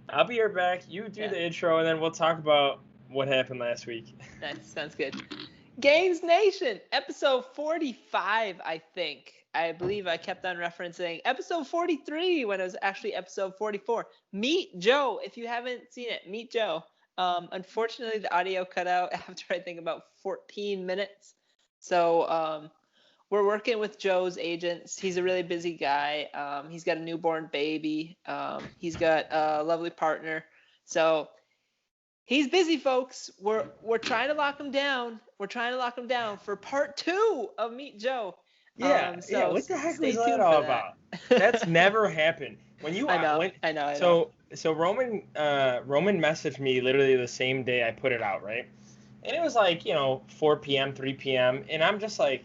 I'll be right back. You do the intro, and then we'll talk about what happened last week. Nice. Sounds good. Gainz Nation, episode 45, I think. I believe I kept on referencing episode 43 when it was actually episode 44. Meet Joe. If you haven't seen it, meet Joe. Unfortunately, the audio cut out after I think about 14 minutes. So we're working with Joe's agents. He's a really busy guy. He's got a newborn baby. He's got a lovely partner. So he's busy, folks. We're trying to lock him down. We're trying to lock him down for part 2 of Meet Joe. Yeah, What the heck was that all about? That's never happened. When you I know. So Roman messaged me literally the same day I put it out, right? And it was like 4 p.m., 3 p.m. And I'm just like,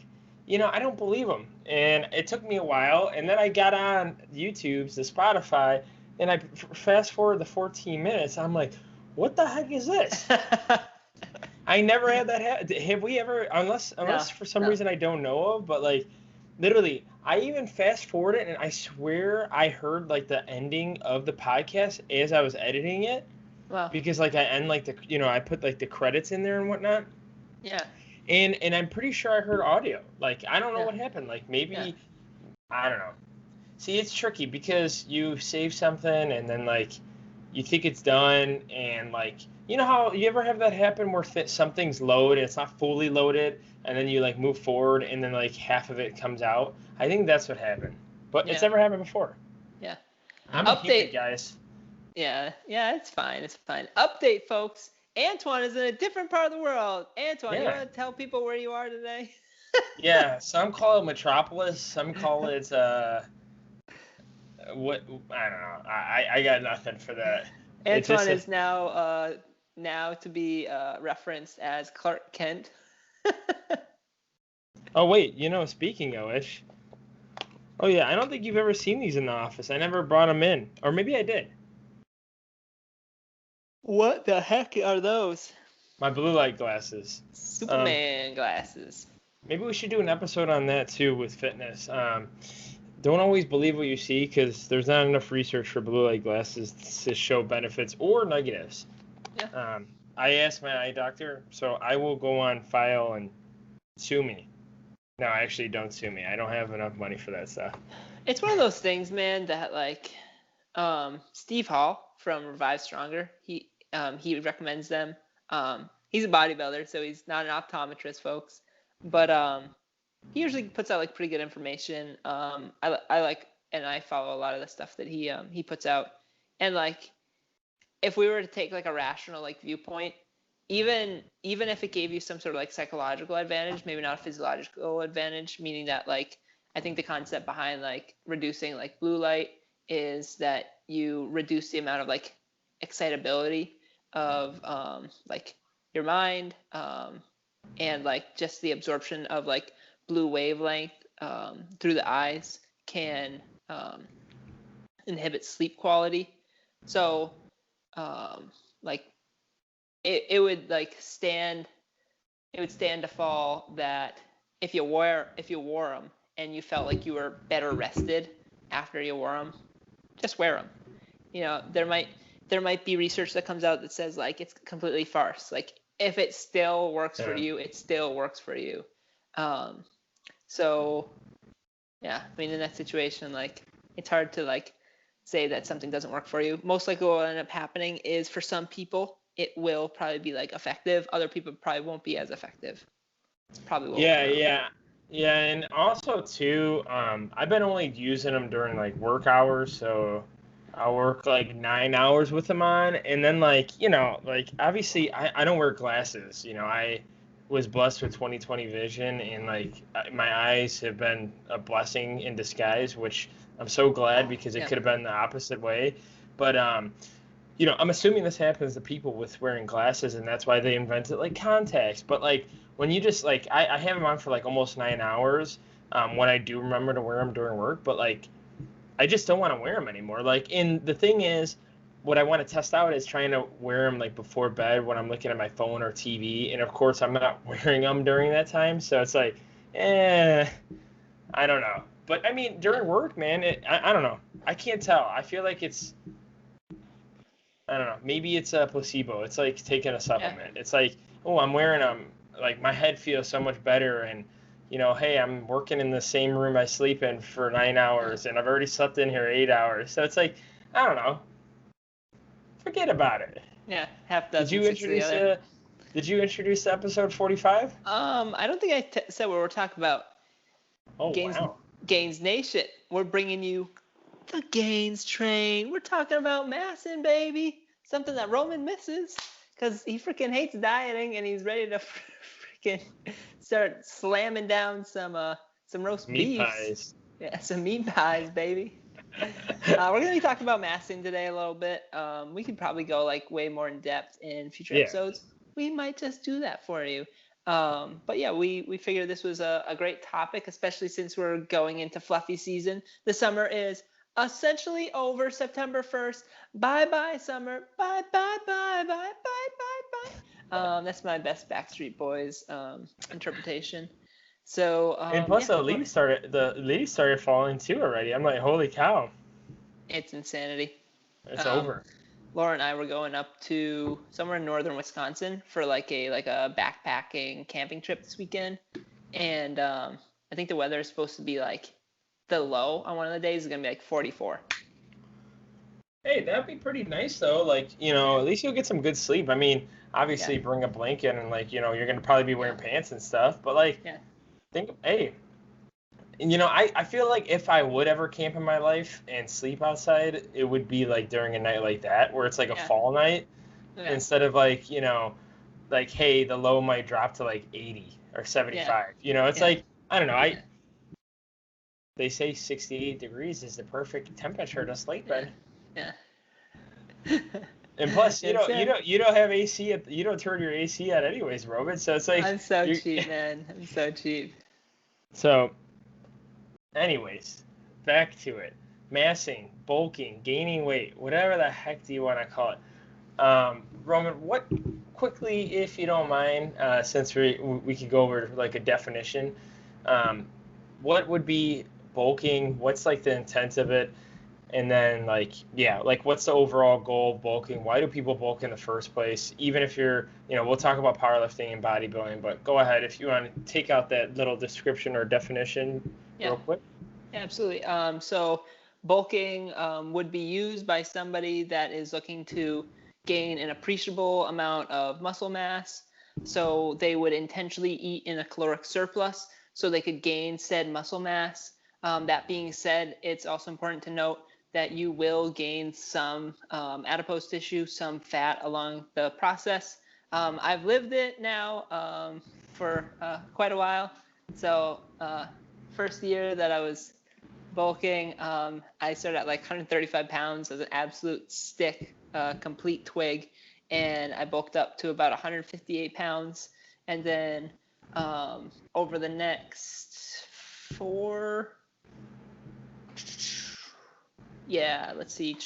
I don't believe him. And it took me a while, and then I got on YouTube's, the Spotify, and I fast forward the 14 minutes. I'm like, what the heck is this? I never had that happen. Have we ever? Unless for some reason I don't know of, but like, literally, I even fast forwarded, and I swear I heard like the ending of the podcast as I was editing it. Wow. Because like I end like I put like the credits in there and whatnot. Yeah. And I'm pretty sure I heard audio. Like, I don't know what happened. Like, maybe I don't know. See, it's tricky because you save something and then like you think it's done, and like, you know how you ever have that happen where something's loaded and it's not fully loaded, and then you like move forward and then like half of it comes out? I think that's what happened. But it's never happened before. Yeah. I'm a human, guys. Yeah, it's fine. It's fine. Update, folks. Antoine is in a different part of the world. Antoine, you want to tell people where you are today? Yeah, some call it Metropolis. Some call it what? I don't know. I got nothing for that. Antoine is now to be referenced as Clark Kent. Oh wait, speaking of which, oh yeah, I don't think you've ever seen these in the office. I never brought them in, or maybe I did. What the heck are those? My blue light glasses. Superman glasses. Maybe we should do an episode on that too with fitness. Don't always believe what you see, because there's not enough research for blue light glasses to show benefits or negatives. Yeah. I asked my eye doctor, so I will go on file and sue me. No, actually, don't sue me. I don't have enough money for that stuff. It's one of those things, man, that like Steve Hall from Revive Stronger, he recommends them. He's a bodybuilder, so he's not an optometrist, folks. But he usually puts out like pretty good information. I like, and I follow a lot of the stuff that he puts out. And like, if we were to take like a rational like viewpoint, even if it gave you some sort of like psychological advantage, maybe not a physiological advantage, meaning that like, I think the concept behind like reducing like blue light is that you reduce the amount of like excitability of like your mind, and like just the absorption of like blue wavelength through the eyes can inhibit sleep quality. So like it would stand to fall that if you wore them and you felt like you were better rested after you wore them, just wear them. There might be research that comes out that says like it's completely farce. Like if it still works for you, it still works for you. So yeah, I mean, in that situation, like it's hard to like say that something doesn't work for you. Most likely what will end up happening is for some people it will probably be like effective. Other people probably won't be as effective. It's probably what yeah, and also too, I've been only using them during like work hours, so I'll work like 9 hours with them on, and then like obviously I don't wear glasses. I was blessed with 20/20 vision, and like my eyes have been a blessing in disguise, which I'm so glad, because it could have been the opposite way. But I'm assuming this happens to people with wearing glasses, and that's why they invented like contacts. But like when you just like I have them on for like almost 9 hours when I do remember to wear them during work, but like I just don't want to wear them anymore. Like, and the thing is, what I want to test out is trying to wear them like before bed when I'm looking at my phone or TV, and of course I'm not wearing them during that time, so it's like, I don't know. But I mean, during work, man, I don't know. I can't tell. I feel like it's I don't know. Maybe it's a placebo. It's like taking a supplement. It's like, oh, I'm wearing like my head feels so much better, and hey, I'm working in the same room I sleep in for 9 hours, and I've already slept in here 8 hours. So it's like, I don't know. Forget about it. Yeah, half dozen. Did you introduce episode 45? I don't think I said what we're talking about. Oh, wow. Gainz Nation. We're bringing you the Gainz train. We're talking about massing, baby. Something that Roman misses because he freaking hates dieting and he's ready to freaking start slamming down some roast meat beefs. Pies. Yeah, some meat pies, baby. We're gonna be talking about massing today a little bit. We could probably go like way more in depth in future episodes. We might just do that for you. But yeah, we figured this was a great topic, especially since we're going into fluffy season. The summer is essentially over. September 1st. Bye summer. Bye. That's my best Backstreet Boys interpretation. So and plus the leaves started falling too already. I'm like, holy cow. It's insanity. It's over. Laura and I were going up to somewhere in northern Wisconsin for like a backpacking camping trip this weekend, and I think the weather is supposed to be like the low on one of the days is gonna be like 44. Hey, that'd be pretty nice though. Like, at least you'll get some good sleep. I mean, obviously bring a blanket and like, you're gonna probably be wearing pants and stuff, but like, I feel like if I would ever camp in my life and sleep outside, it would be like during a night like that, where it's like a fall night, instead of like, like, hey, the low might drop to like 80 or 75. It's like, I don't know. They say 68 degrees is the perfect temperature to sleep in. Yeah. And plus, you don't have AC you don't turn your AC on anyways, Roman. So it's like I'm so cheap, man. I'm so cheap. So, anyways, back to it. Massing, bulking, gaining weight, whatever the heck do you want to call it? Roman, what quickly, if you don't mind, since we could go over like a definition, what would be bulking? What's like the intent of it? And then like what's the overall goal of bulking? Why do people bulk in the first place? Even if you're, we'll talk about powerlifting and bodybuilding, but go ahead if you want to take out that little description or definition real quick. Yeah, absolutely. So bulking would be used by somebody that is looking to gain an appreciable amount of muscle mass. So they would intentionally eat in a caloric surplus so they could gain said muscle mass. That being said, it's also important to note that you will gain some adipose tissue, some fat along the process. I've lived it now for quite a while. So first year that I was bulking, I started at like 135 pounds as an absolute stick, complete twig. And I bulked up to about 158 pounds. And then over the next let's see,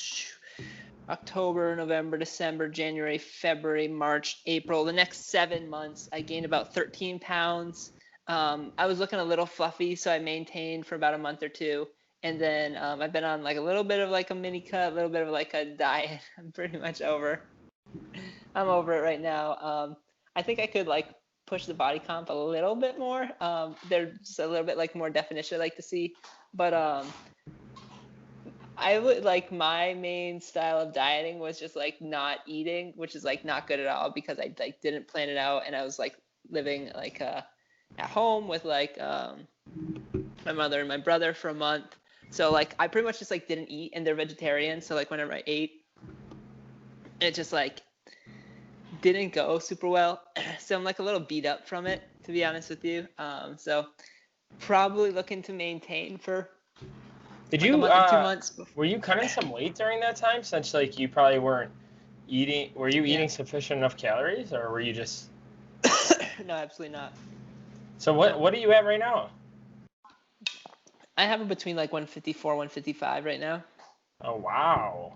October, November, December, January, February, March, April. The next 7 months, I gained about 13 pounds. I was looking a little fluffy, so I maintained for about a month or two. And then I've been on like a little bit of like a mini cut, a little bit of like a diet. I'm pretty much over. I'm over it right now. I think I could like push the body comp a little bit more. There's a little bit like more definition I'd like to see. But I would like my main style of dieting was just like not eating, which is like not good at all because I like didn't plan it out and I was like living like at home with like my mother and my brother for a month. So like I pretty much just like didn't eat and they're vegetarian. So like whenever I ate, it just like didn't go super well. So I'm like a little beat up from it, to be honest with you. So probably looking to maintain for a month or 2 months before. Were you cutting some weight during that time since like you probably weren't eating? Were you eating sufficient enough calories or were you just? No, absolutely not. So what are you at right now? I have it between like 154, 155 right now. Oh, wow.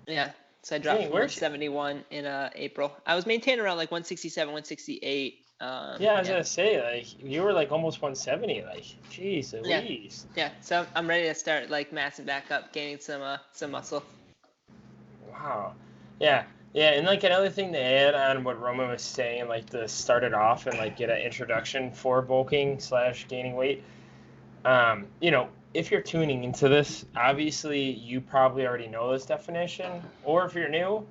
Yeah. So I dropped from 171 in April. I was maintaining around like 167, 168. I was gonna say like you were like almost 170. Like, jeez Louise. Yeah. So I'm ready to start like massing back up, gaining some muscle. Wow. Yeah, yeah, and like another thing to add on what Roman was saying, like to start it off and like get an introduction for bulking slash gaining weight. If you're tuning into this, obviously you probably already know this definition, or if you're new,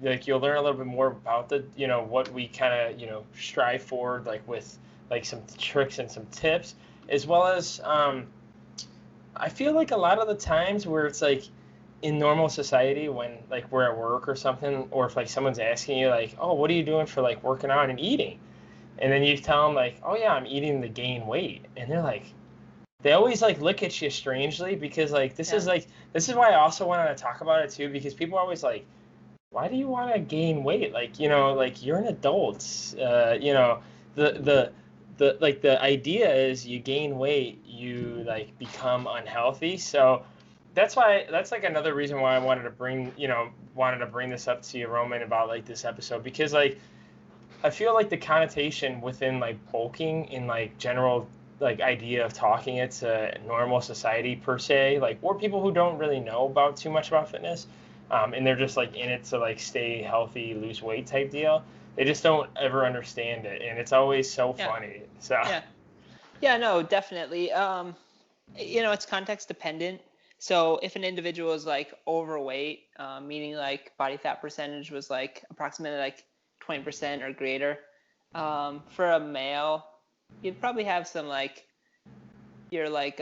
like you'll learn a little bit more about what we kind of, strive for, like with like some tricks and some tips, as well as I feel like a lot of the times where it's like in normal society when like we're at work or something, or if like someone's asking you like, oh, what are you doing for like working out and eating? And then you tell them like, oh yeah, I'm eating to gain weight. And they're like, they always like look at you strangely because like Yeah. this is why I also wanted to talk about it too, because people are always like, why do you want to gain weight? Like, like you're an adult. The the the idea is you gain weight, you like become unhealthy. So that's like another reason why I wanted to bring this up to you, Roman, about like this episode, because like I feel like the connotation within like bulking in like general like idea of talking it to normal society per se, like or people who don't really know about too much about fitness, and they're just like in it to like stay healthy, lose weight type deal. They just don't ever understand it, and it's always so Yeah. funny. So Yeah. Yeah, no, definitely. It's context dependent. So if an individual is like overweight, meaning like body fat percentage was like approximately like 20% or greater, for a male, you'd probably have some like your like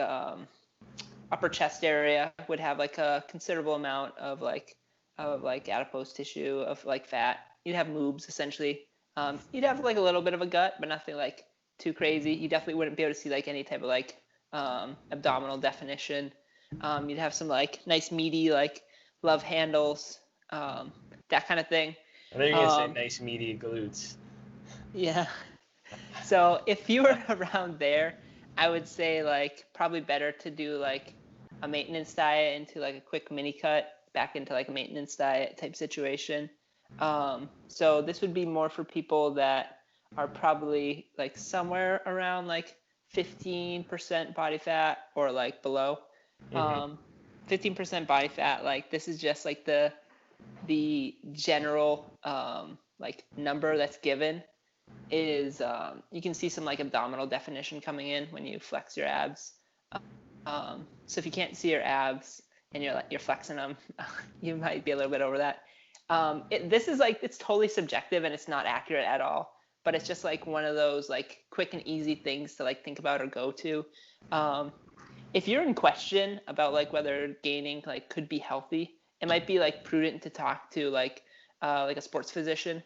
upper chest area would have like a considerable amount of like adipose tissue of like fat. You'd have moobs essentially. You'd have like a little bit of a gut, but nothing like too crazy. You definitely wouldn't be able to see like any type of like abdominal definition. You'd have some like nice meaty like love handles, that kind of thing. I think you're gonna say Um, nice meaty glutes. yeah. So if you were around there, I would say like probably better to do like a maintenance diet into like a quick mini cut back into like a maintenance diet type situation. So this would be more for people that are probably like somewhere around like 15% body fat or like below. Hmm. Um, 15% body fat, like this is just like the general like number that's given is you can see some like abdominal definition coming in when you flex your abs. So if you can't see your abs and you're flexing them, you might be a little bit over that. This is like it's totally subjective and it's not accurate at all. But it's just like one of those like quick and easy things to like think about or go to. Um, if you're in question about like whether gaining like could be healthy, it might be like prudent to talk to like a sports physician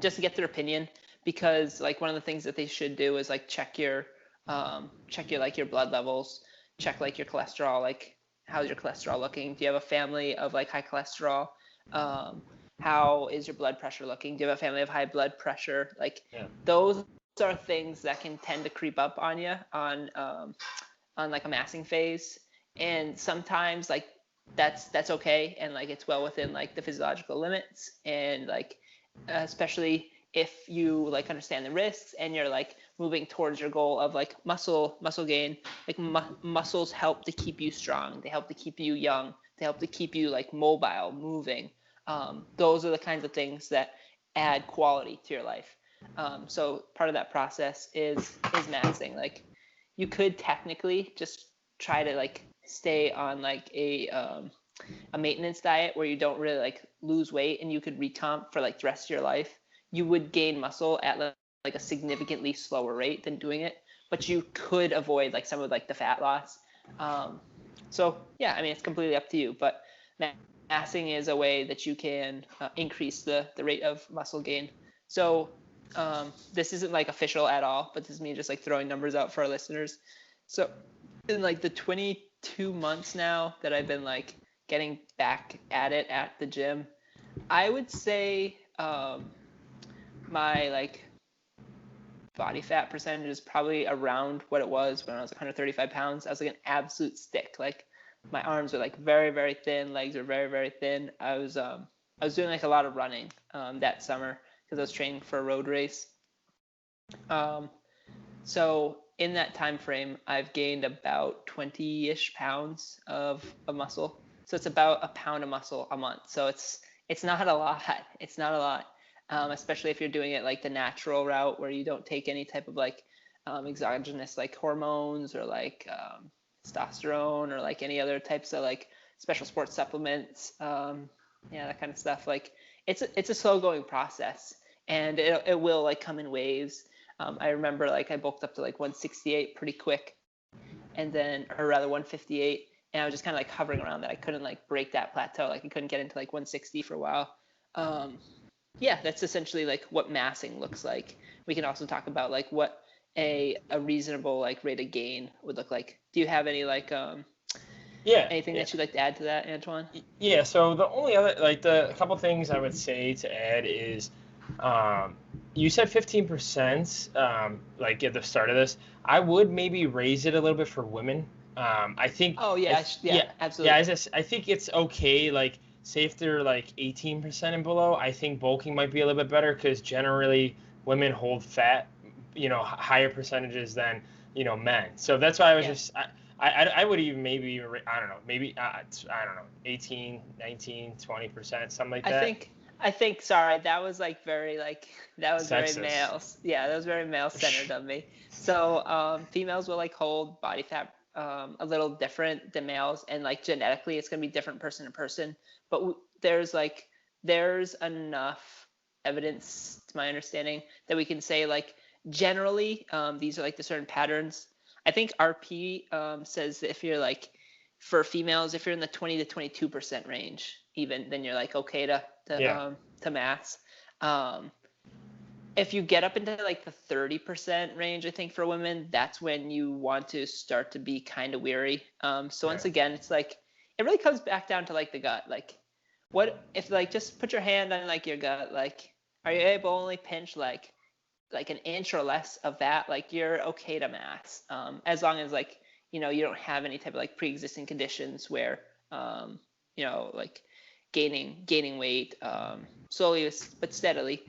just to get their opinion, because like one of the things that they should do is like check your like your blood levels, check like your cholesterol, like how's your cholesterol looking, do you have a family of like high cholesterol, um, how is your blood pressure looking, do you have a family of high blood pressure, like Yeah. those are things that can tend to creep up on you on like a massing phase, and sometimes like that's okay and like it's well within like the physiological limits, and like especially if you like understand the risks and you're like moving towards your goal of like muscle gain, like muscles help to keep you strong, they help to keep you young, they help to keep you like mobile, moving. Those are the kinds of things that add quality to your life. So part of that process is massing. Like you could technically just try to like stay on like a maintenance diet where you don't really like lose weight and you could recomp for like the rest of your life. You would gain muscle at like a significantly slower rate than doing it, but you could avoid like some of like the fat loss. So yeah, I mean it's completely up to you, but massing is a way that you can increase the rate of muscle gain. So this isn't like official at all, but this is me just like throwing numbers out for our listeners. So in like the 22 months now that I've been like getting back at it at the gym, I would say my like body fat percentage is probably around what it was when I was 135 pounds. I was like an absolute stick. Like my arms were like very, very thin, legs were very, very thin. I was doing like a lot of running that summer because I was training for a road race. Um, so in that time frame, I've gained about 20-ish pounds of muscle. So it's about a pound of muscle a month. So It's not a lot. It's not a lot, especially if you're doing it like the natural route where you don't take any type of like exogenous like hormones or like testosterone or like any other types of like special sports supplements. Yeah, that kind of stuff. Like it's a slow going process, and it will like come in waves. I remember like I bulked up to like 168 pretty quick, and then, or rather 158, and I was just kind of like hovering around that. I couldn't like break that plateau. Like I couldn't get into like 160 for a while. Yeah, that's essentially like what massing looks like. We can also talk about like what a reasonable like rate of gain would look like. Do you have any like anything that you'd like to add to that, Antoine? Yeah, so the only other, like, the couple things I would say to add is, you said 15%, like at the start of this. I would maybe raise it a little bit for women. I think. Oh yeah, Yeah, absolutely. yeah. I think it's okay. Like, say if they're like 18% and below, I think bulking might be a little bit better because generally women hold fat, higher percentages than men. So that's why I was Yeah. just. I would even maybe, I don't know, maybe, I don't know, 18, 19, 20%, something like that. I think sorry, that was like very like that was very Sexist. male. Yeah, that was very male centered of me. So females will like hold body fat a little different than males, and like genetically it's gonna be different person to person. But there's enough evidence, to my understanding, that we can say like generally these are like the certain patterns. I think RP says that if you're like, for females, if you're in the 20 to 22% range, even, then you're like okay Yeah. to mass. If you get up into like the 30% range, I think for women, that's when you want to start to be kind of weary. So once again, it's like it really comes back down to like the gut. Like, what if like just put your hand on like your gut? Like, are you able to only pinch like an inch or less of that? Like you're okay to mass, as long as like you don't have any type of like pre-existing conditions where like gaining weight slowly but steadily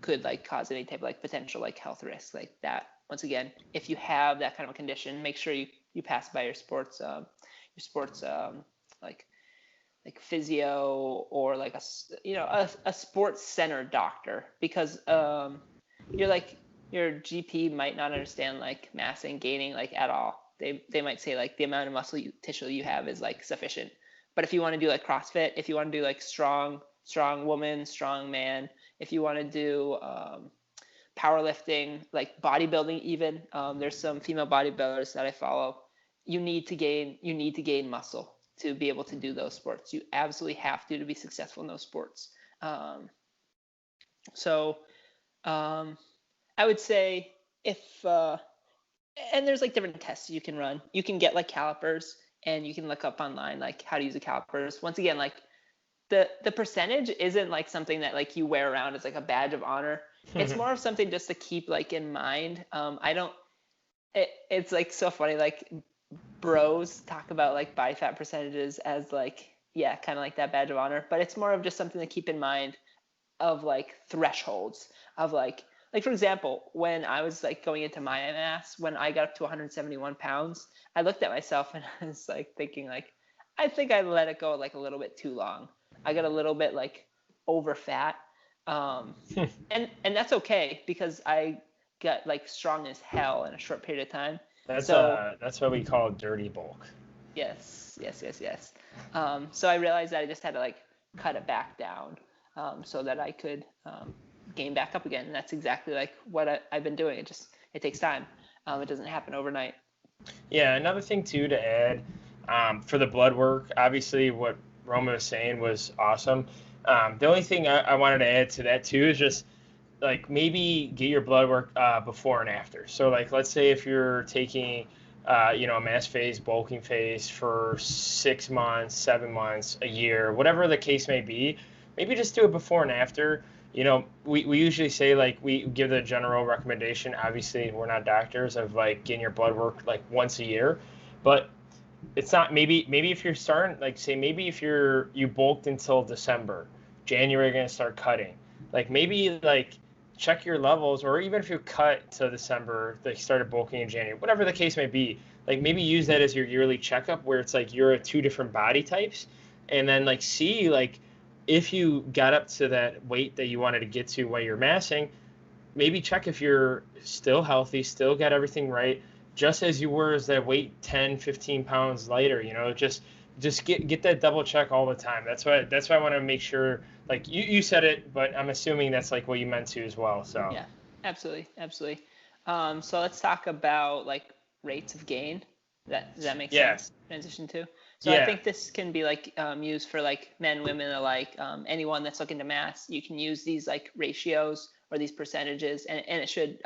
could like cause any type of like potential like health risk like that. Once again, if you have that kind of condition, make sure you pass by your sports like physio or like a sports center doctor, because your GP might not understand like massing, gaining like at all. They might say like the amount of muscle tissue you have is like sufficient. But if you want to do like CrossFit, if you want to do like strong woman, strong man, if you want to do powerlifting, like bodybuilding even, there's some female bodybuilders that I follow. You need to gain muscle to be able to do those sports. You absolutely have to be successful in those sports. So I would say if and there's like different tests you can run. You can get like calipers, and you can look up online like how to use the calipers. Once again, like the percentage isn't like something that like you wear around as like a badge of honor. It's more of something just to keep like in mind. It's like so funny, like bros talk about like body fat percentages as like, yeah, kind of like that badge of honor, but it's more of just something to keep in mind of like thresholds of like for example, when I was like going into my mass, when I got up to 171 pounds, I looked at myself and I was like thinking like, I think I let it go like a little bit too long. I got a little bit like over fat, and that's okay because I got like strong as hell in a short period of time. So That's what we call dirty bulk. yes. So I realized that I just had to like cut it back down, so that I could gain back up again. And that's exactly like what I've been doing. It takes time. It doesn't happen overnight. Yeah, another thing too to add, for the blood work, obviously what Roman was saying was awesome. The only thing I wanted to add to that too is just like maybe get your blood work before and after. So like let's say if you're taking a mass phase, bulking phase for 6 months, 7 months, a year, whatever the case may be, maybe just do it before and after. We usually say like we give the general recommendation. Obviously, we're not doctors of like getting your blood work like once a year, but it's not maybe if you're starting like say maybe if you bulked until December, January you're gonna start cutting. Like maybe like check your levels, or even if you cut to December, like started bulking in January, whatever the case may be. Like maybe use that as your yearly checkup where it's like you're at two different body types, and then like see like if you got up to that weight that you wanted to get to while you're massing, maybe check if you're still healthy, still got everything right, just as you were as that weight 10, 15 pounds lighter, just get that double check all the time. That's why I want to make sure, like you said it, but I'm assuming that's like what you meant to as well. So Yeah, absolutely, absolutely. So let's talk about like rates of gain. Does that make yeah, sense? Transition to. So I yeah, think this can be like used for like men, women alike. Anyone that's looking to mass, you can use these like ratios or these percentages, and it should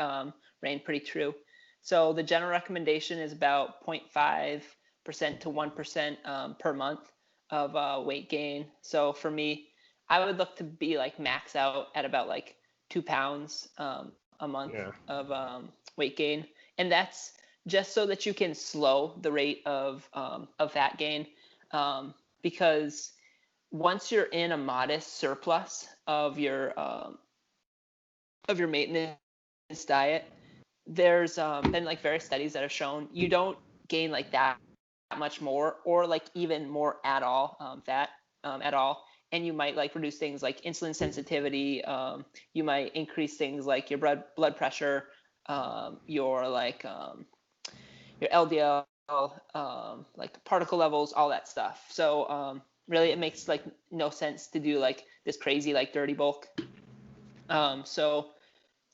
reign pretty true. So the general recommendation is about 0.5% to 1% per month of weight gain. So for me, I would look to be like max out at about like 2 pounds a month yeah, of weight gain, and that's just so that you can slow the rate of fat gain, because once you're in a modest surplus of your maintenance diet, there's been like various studies that have shown you don't gain like that much more or like even more at all fat at all, and you might like reduce things like insulin sensitivity. You might increase things like your blood pressure, your LDL, like particle levels, all that stuff. So really, it makes like no sense to do like this crazy like dirty bulk. So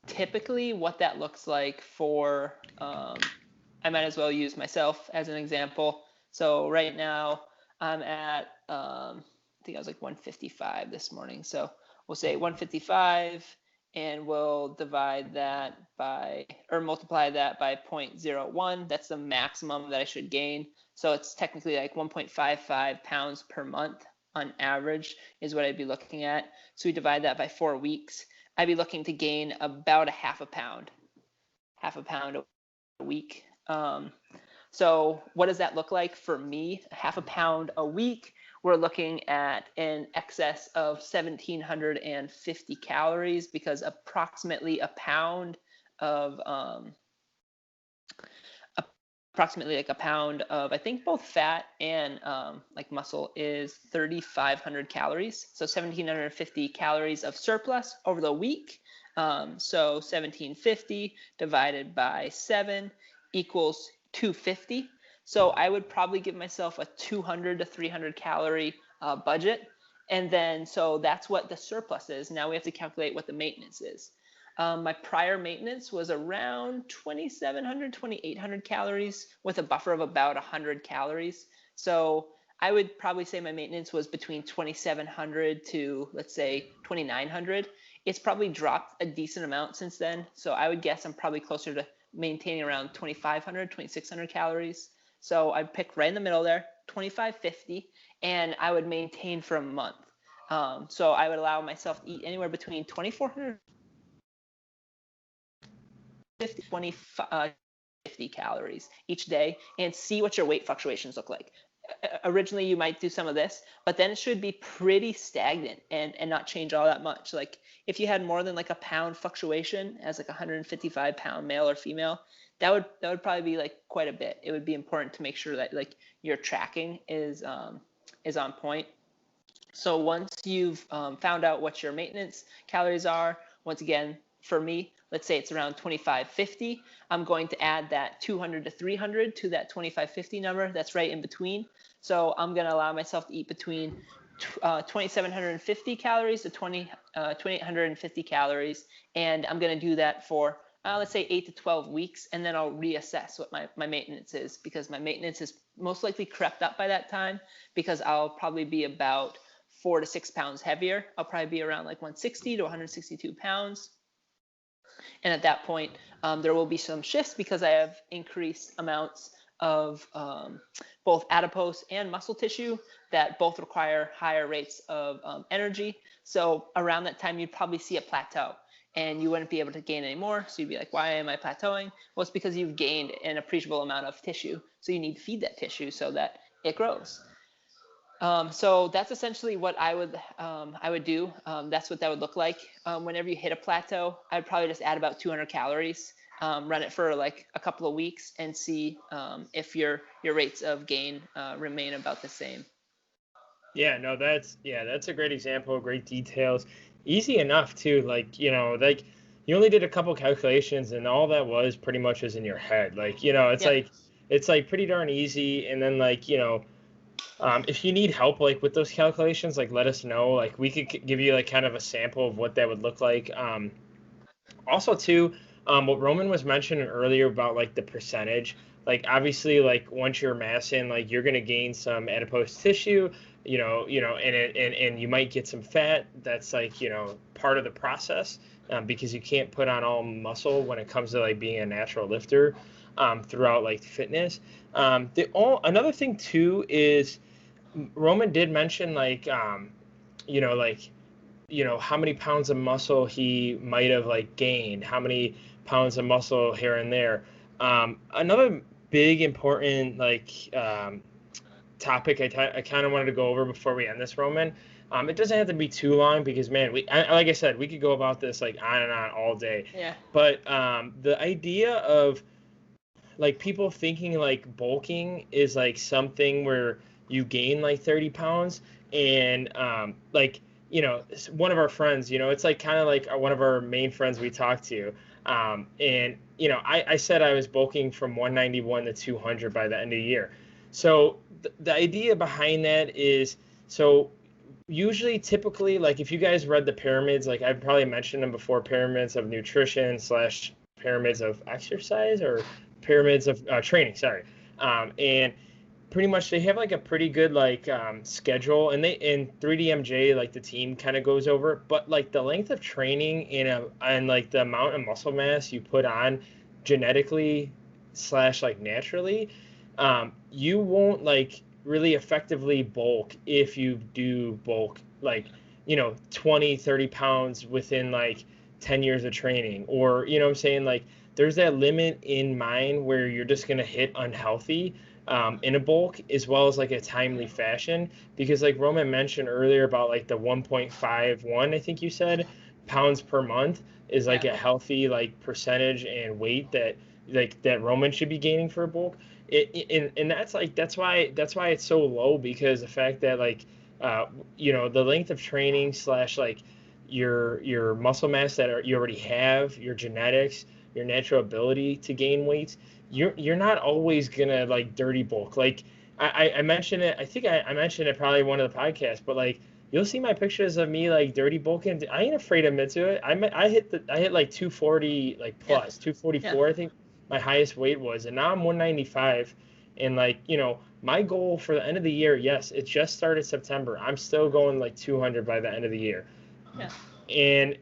typically, what that looks like for I might as well use myself as an example. So right now I'm at I think I was like 155 this morning. So we'll say 155, and we'll divide that by, or multiply that by 0.01. That's the maximum that I should gain. So it's technically like 1.55 pounds per month on average is what I'd be looking at. So we divide that by 4 weeks. I'd be looking to gain about a half a pound a week. So what does that look like for me? Half a pound a week, we're looking at in excess of 1,750 calories, because approximately a pound of I think both fat and like muscle is 3,500 calories. So 1,750 calories of surplus over the week. So 1,750 divided by 7 equals 250. So I would probably give myself a 200 to 300 calorie budget. And then, so that's what the surplus is. Now we have to calculate what the maintenance is. My prior maintenance was around 2,700, 2,800 calories with a buffer of about 100 calories. So I would probably say my maintenance was between 2,700 to, let's say, 2,900. It's probably dropped a decent amount since then. So I would guess I'm probably closer to maintaining around 2,500, 2,600 calories. So I'd pick right in the middle there, 2,550, and I would maintain for a month. So I would allow myself to eat anywhere between 2,400 50 calories each day and see what your weight fluctuations look like. Originally, you might do some of this, but then it should be pretty stagnant and not change all that much. Like if you had more than like a pound fluctuation as like a 155-pound male or female, that would probably be like quite a bit. It would be important to make sure that like your tracking is on point. So once you've found out what your maintenance calories are, once again, for me, let's say it's around 2,550, I'm going to add that 200 to 300 to that 2,550 number. That's right in between. So I'm going to allow myself to eat between 2,750 calories to 2,850 calories. And I'm going to do that for, let's say 8 to 12 weeks. And then I'll reassess what my maintenance is, because my maintenance is most likely crept up by that time, because I'll probably be about 4 to 6 pounds heavier. I'll probably be around like 160 to 162 pounds. And at that point, there will be some shifts because I have increased amounts of both adipose and muscle tissue that both require higher rates of energy. So around that time, you'd probably see a plateau and you wouldn't be able to gain anymore. So you'd be like, why am I plateauing? Well, it's because you've gained an appreciable amount of tissue. So you need to feed that tissue so that it grows. So that's essentially what I would do. That's what that would look like. Whenever you hit a plateau, I'd probably just add about 200 calories, run it for like a couple of weeks, and see if your rates of gain remain about the same. Yeah, no, that's a great example, great details. Easy enough too. Like, like you only did a couple calculations and all that was pretty much is in your head. Like, Yep. it's like pretty darn easy. And then like, if you need help like with those calculations, like let us know. Like we could give you like kind of a sample of what that would look like. Also too, what Roman was mentioning earlier about like the percentage, like obviously like once you're massing, like you're gonna gain some adipose tissue, and you might get some fat. That's like part of the process, because you can't put on all muscle when it comes to like being a natural lifter, throughout like fitness. Another thing too is Roman did mention like like how many pounds of muscle he might have like gained, how many pounds of muscle here and there. Another big important topic I kind of wanted to go over before we end this, Roman. It doesn't have to be too long because man, like I said, we could go about this like on and on all day. Yeah. But the idea of like people thinking like bulking is like something where you gain like 30 pounds and like one of our friends, it's like kind of like one of our main friends we talked to, and I said I was bulking from 191 to 200 by the end of the year. So the idea behind that is, so usually typically like if you guys read the pyramids, like I've probably mentioned them before, pyramids of nutrition slash pyramids of exercise or pyramids of training, sorry. And pretty much they have like a pretty good like schedule, and they in 3DMJ like the team kind of goes over it, but like the length of training and like the amount of muscle mass you put on genetically slash like naturally, you won't like really effectively bulk if you do bulk like 20-30 pounds within like 10 years of training, or what I'm saying, like there's that limit in mind where you're just going to hit unhealthy, in a bulk as well as like a timely fashion, because like Roman mentioned earlier about like the 1.51, I think you said, pounds per month is like Yeah. a healthy like percentage and weight that like that Roman should be gaining for a bulk. And that's why it's so low, because the fact that like the length of training slash like your muscle mass that you already have, your genetics, your natural ability to gain weight, you're not always gonna like dirty bulk. Like I mentioned it, I think I mentioned it probably one of the podcasts, but like you'll see my pictures of me like dirty bulking. I ain't afraid to admit to it. I hit like 240 like Yeah. plus Yeah. 244, I think my highest weight was, and now I'm 195. And like my goal for the end of the year, yes, it just started September. I'm still going like 200 by the end of the year. Yeah. And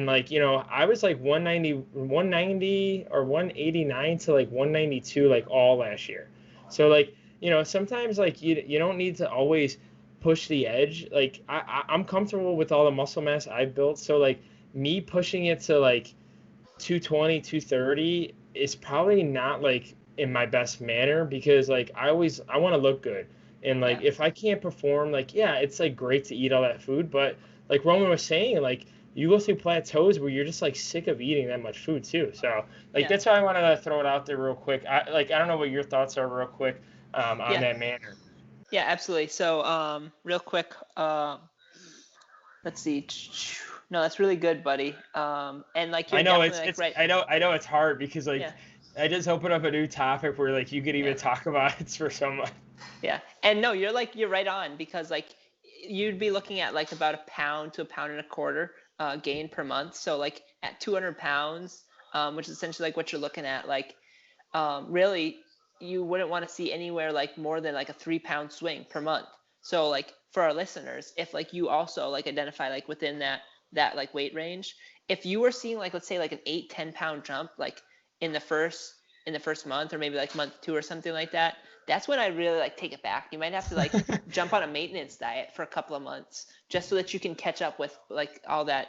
like I was like 190 or 189 to like 192 like all last year. So like sometimes like you don't need to always push the edge. Like I'm comfortable with all the muscle mass I've built, so like me pushing it to like 220, 230 is probably not like in my best manner, because like I want to look good. And like Yeah. if I can't perform, like yeah, it's like great to eat all that food, but like Roman was saying, like you go through plateaus where you're just like sick of eating that much food too. So like Yeah. that's why I wanted to throw it out there real quick. I don't know what your thoughts are real quick, on Yeah. that manner. Yeah. Absolutely. So, real quick, let's see. No, that's really good, buddy. And like you're I know definitely it's like it's right. I know it's hard because like Yeah. I just opened up a new topic where like you could Yeah. even talk about it for so much. Yeah. And no, you're right on, because like you'd be looking at like about a pound to a pound and a quarter gain per month. So like at 200 pounds, which is essentially like what you're looking at, like really you wouldn't want to see anywhere like more than like a 3 pound swing per month. So like for our listeners, if like you also like identify like within that like weight range, if you were seeing like let's say like an 8-10 pound jump like in the first month, or maybe like month 2 or something like that, that's when I really like take it back. You might have to like jump on a maintenance diet for a couple of months just so that you can catch up with like all that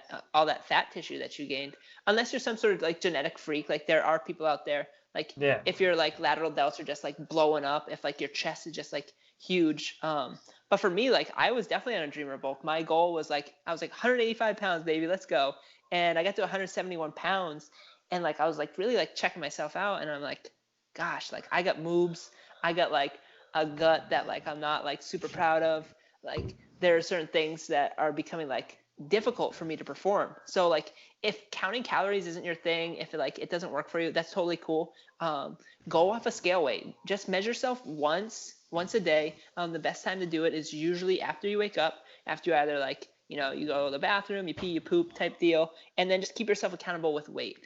fat tissue that you gained. Unless you're some sort of like genetic freak, like there are people out there like Yeah. if your like lateral delts are just like blowing up, if like your chest is just like huge. But for me, like I was definitely on a dreamer bulk. My goal was like I was like 185 pounds, baby, let's go. And I got to 171 pounds, and like I was like really like checking myself out, and I'm like, gosh, like I got moobs, I got like a gut that like I'm not like super proud of. like there are certain things that are becoming like difficult for me to perform. So like if counting calories isn't your thing, if it doesn't work for you, that's totally cool. Go off a scale weight. Just measure yourself once a day. The best time to do it is usually after you wake up, after you either like, you go to the bathroom, you pee, you poop type deal, and then just keep yourself accountable with weight.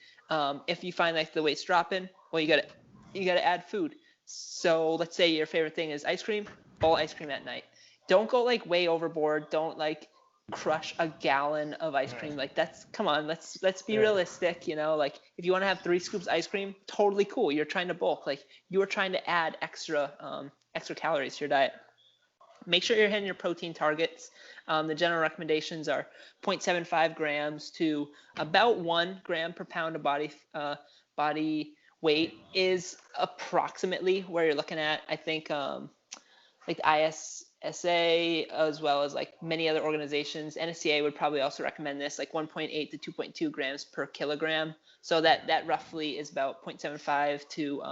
If you find like the weight's dropping, well, you gotta add food. So let's say your favorite thing is ice cream, all ice cream at night. Don't go like way overboard. Don't like crush a gallon of ice cream. Like come on, let's be realistic. Like if you want to have 3 scoops ice cream, totally cool. You're trying to bulk. Like you are trying to add extra calories to your diet. Make sure you're hitting your protein targets. The general recommendations are 0.75 grams to about 1 gram per pound of body weight is approximately where you're looking at. I think like the ISSA, as well as like many other organizations, NSCA would probably also recommend this, like 1.8 to 2.2 grams per kilogram. So that roughly is about 0.75 to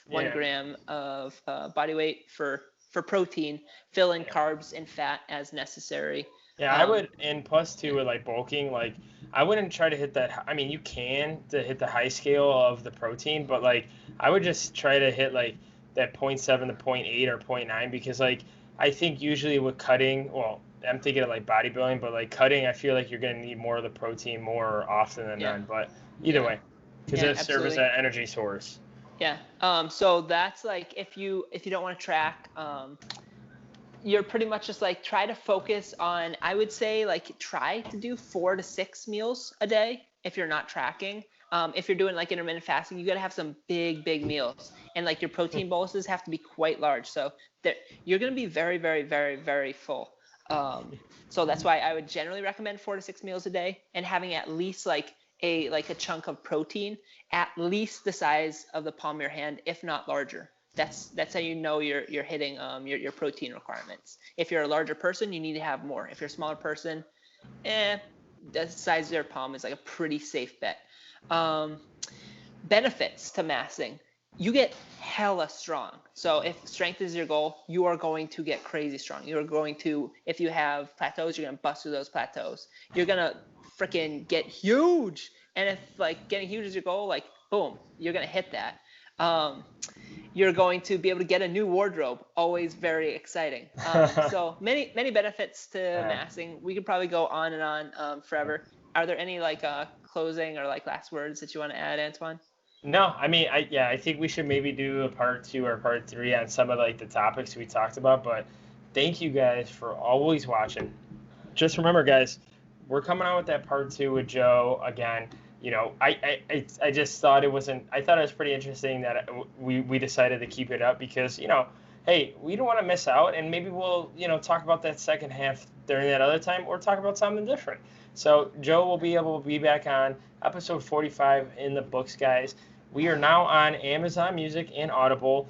1 gram of body weight for protein. Fill in carbs and fat as necessary. Yeah, I would, and plus too with like bulking, like I wouldn't try to hit that. I mean, you can to hit the high scale of the protein, but like I would just try to hit like that 0.7 to 0.8 or 0.9, because like I think usually with cutting, well, I'm thinking of like bodybuilding, but like cutting, I feel like you're gonna need more of the protein more often than none. But either way, because it serves as an energy source. Yeah. So that's like if you don't want to track, you're pretty much just like try to focus on, I would say like try to do 4 to 6 meals a day if you're not tracking. If you're doing like intermittent fasting, you got to have some big meals, and like your protein boluses have to be quite large. So you're going to be very, very, very, very full. So that's why I would generally recommend 4 to 6 meals a day, and having at least like a chunk of protein, at least the size of the palm of your hand, if not larger. That's how you know you're hitting your protein requirements. If you're a larger person, you need to have more. If you're a smaller person, the size of your palm is like a pretty safe bet. Benefits to massing: you get hella strong. So if strength is your goal, you are going to get crazy strong. You are going to, if you have plateaus, you're gonna bust through those plateaus. You're gonna freaking get huge. And if like getting huge is your goal, like boom, you're gonna hit that. You're going to be able to get a new wardrobe. Always very exciting. So many benefits to massing. We could probably go on and on forever. Are there any like closing or like last words that you want to add, Antoine? No, I mean, I think we should maybe do a part 2 or part 3 on some of like the topics we talked about. But thank you guys for always watching. Just remember, guys, we're coming out with that part 2 with Joe again. I just thought it wasn't. I thought it was pretty interesting that we decided to keep it up because hey, we don't want to miss out, and maybe we'll talk about that second half during that other time, or talk about something different. So Joe will be able to be back on episode 45 in the books, guys. We are now on Amazon Music and Audible.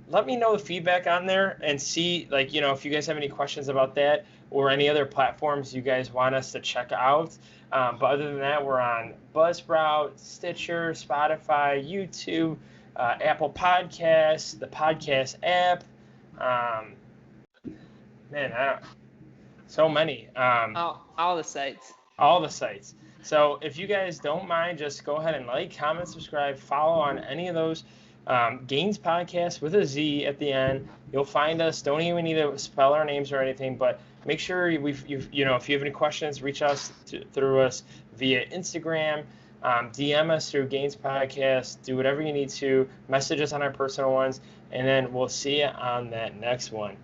Let me know the feedback on there and see if you guys have any questions about that or any other platforms you guys want us to check out. But other than that, we're on Buzzsprout, Stitcher, Spotify, YouTube, Apple Podcasts, the podcast app. So many. All the sites. All the sites. So if you guys don't mind, just go ahead and like, comment, subscribe, follow on any of those. Gainz Podcast with a Z at the end. You'll find us. Don't even need to spell our names or anything, but make sure if you have any questions, reach us through us via Instagram, DM us through Gainz Podcast. Do whatever you need to. Message us on our personal ones, and then we'll see you on that next one.